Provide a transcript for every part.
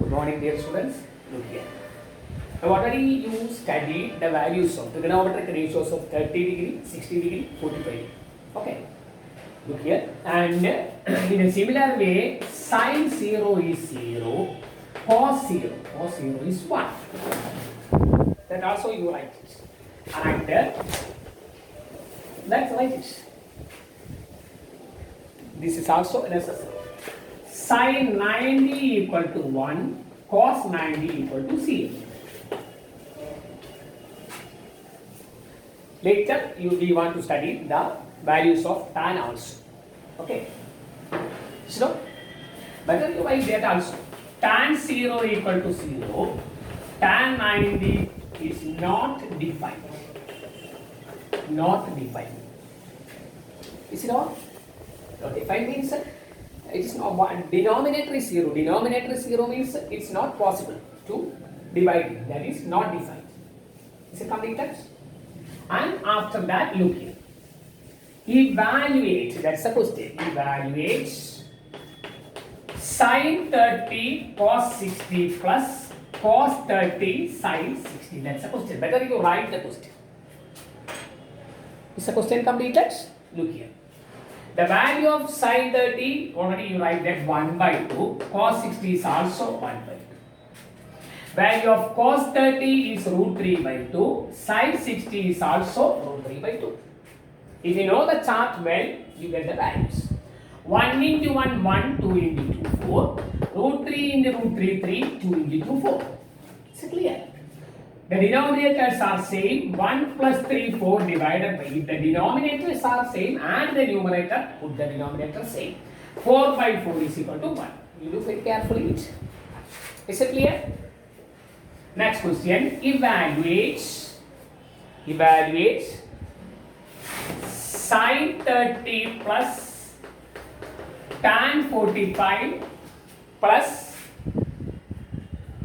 Good morning, dear students. Look here. Now, already you studied the values of trigonometric ratios of 30 degree, 60 degree, 45 degree. Okay. Look here. And in a similar way, sine 0 is 0, cos 0 is 1. That also you write it. And let's write it. This is also necessary. Sin 90 equal to 1, cos 90 equal to 0. Later, we want to study the values of tan also. Okay. So, better you write that also. Tan 0 equal to 0, tan 90 is not defined. Not defined. Is it all? Not defined means it is not one. Denominator is 0. Denominator is 0 means it's not possible to divide it. That is not defined. Is it completed? And after that, look here. Evaluate. That's the question. Evaluate sin 30 cos 60 plus cos 30 sin 60. That's the question. Better you write the question. Is the question completed? Look here. The value of sin 30, already you write that 1 by 2. Cos 60 is also 1 by 2. Value of cos 30 is root 3 by 2. Sin 60 is also root 3 by 2. If you know the chart well, you get the values. 1 into 1, 1, 2 into 2, 4. Root 3 into root 3, 3, 2 into 2, 4. Is it clear? The denominators are same. 1 plus 3, 4 divided by. If the denominators are same and the numerator, put the denominator same. 4 by 4 is equal to 1. You look very carefully. Is it clear? Next question. Evaluate sin 30 plus tan 45 plus,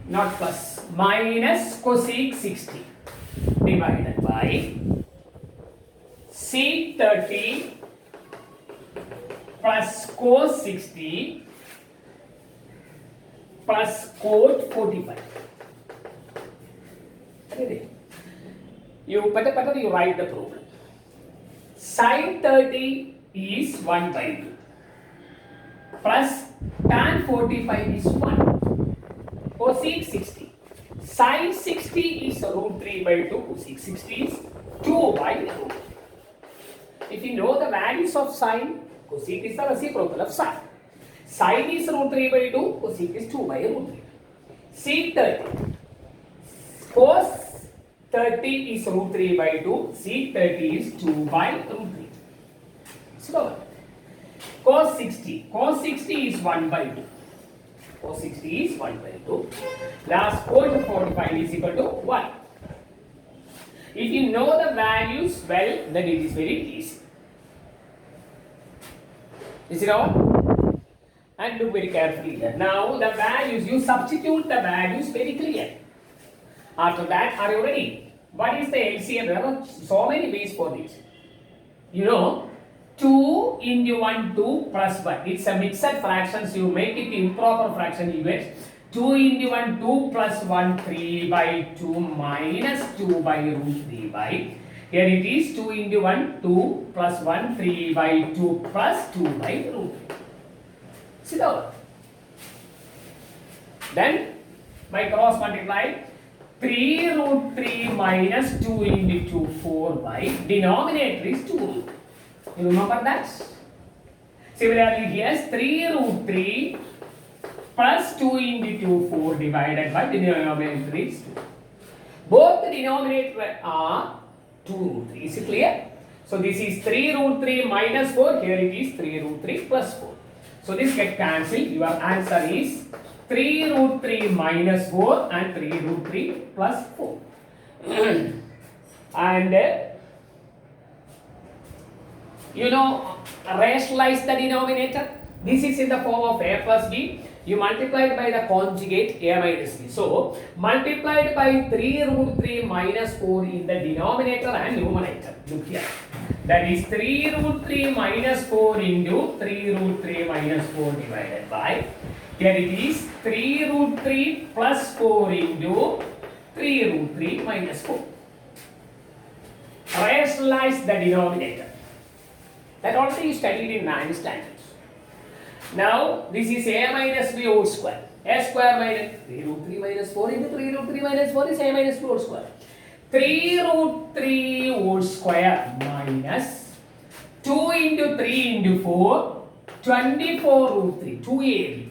not plus, minus cosec 60 divided by sec 30 plus cos 60 plus cot 45. You better you write the problem. Sin 30 is 1 by 2 plus tan 45 is 1. Cosec 60. Sin 60 is root 3 by 2. Cosec 60 is 2 by root 3. If you know the values of sine, cosec is the reciprocal of sine. Sine is root 3 by 2. Cosec is 2 by root 3. Sec 30. Cos 30 is root 3 by 2. Sec 30 is 2 by root 3. So, cos 60. Cos 60 is 1 by 2. Cos 60 is 1 by 2. Last cot 45 is equal to 1. If you know the values well, then it is very easy. Is it all? And look very carefully here. Now the values, you substitute the values very clear. After that, are you ready? What is the LCM? There are so many ways for this. You know, 2 into 1, 2 plus 1. It's a mixed fractions. You make it improper fraction. You get 2 into 1, 2 plus 1, 3 by 2 minus 2 by root 3 by. Here it is 2 into 1, 2 plus 1, 3 by 2 plus 2 by root 3. See that? Then, by cross multiply, 3 root 3 minus 2 into 2, 4 by, denominator is 2 root. You remember that? Similarly, here 3 root 3 plus 2 into 2, 4 divided by, the denominator is 2. Both the denominator are 2 root 3. Is it clear? So, this is 3 root 3 minus 4. Here it is 3 root 3 plus 4. So, this gets cancelled. Your answer is 3 root 3 minus 4 and 3 root 3 plus 4. And you know, rationalize the denominator. This is in the form of a plus b. You multiply it by the conjugate a minus b. So, multiplied by 3 root 3 minus 4 in the denominator and numerator. Look here. That is 3 root 3 minus 4 into 3 root 3 minus 4 divided by, here it is 3 root 3 plus 4 into 3 root 3 minus 4. Rationalize the denominator. That also you studied in 9th standards. Now this is a minus b whole square. A square minus 3 root 3 minus 4 into 3 root 3 minus 4 is a minus b whole square. 3 root 3 whole square minus 2 into 3 into 4, 24 root 3, 2ab.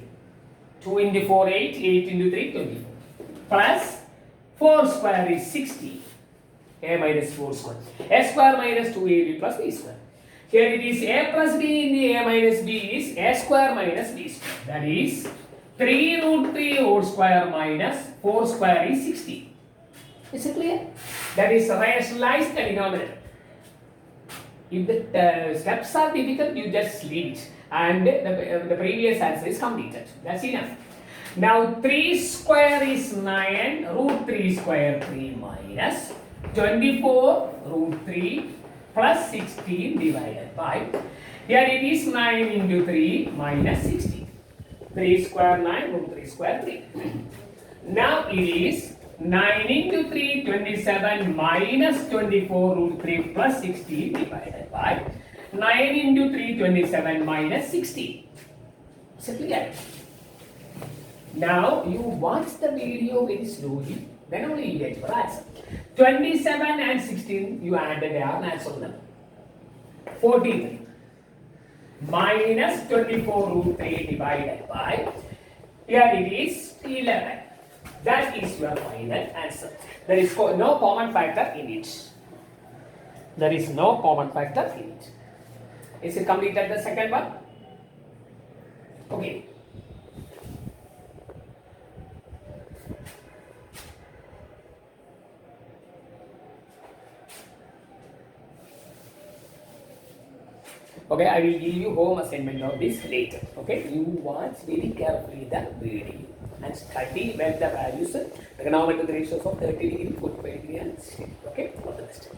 2 into 4, 8, 8 into 3, 24. Plus 4 square is 60. A minus 4 square. A square minus 2ab plus b square. Here it is a plus b in the a minus b is a square minus b square. That is 3 root 3 whole square minus 4 square is 60. Is it clear? That is rationalize the denominator. If the steps are difficult, you just leave it. And the previous answer is completed. That's enough. Now 3 square is 9, root 3 square 3 minus 24 root 3 plus 16 divided by, here it is 9 into 3 minus 16. 3 square 9, root 3 square 3. Now it is 9 into 3, 27 minus 24 root 3 plus 16 divided by 9 into 3, 27 minus 16. Simply get it. Now you watch the video very slowly, then only you get your answer. 27 and 16 you added an answer number. 43 minus 24 root 3 divided by, here it is 11. That is your final answer. There is no common factor in it. There is no common factor in it. Is it completed the second one? Okay. Okay, I will give you home assignment of this later. Okay, you watch very carefully the video and study well the values, trigonometric ratios of 30 degree, 45 degree and 60. Okay, all the best.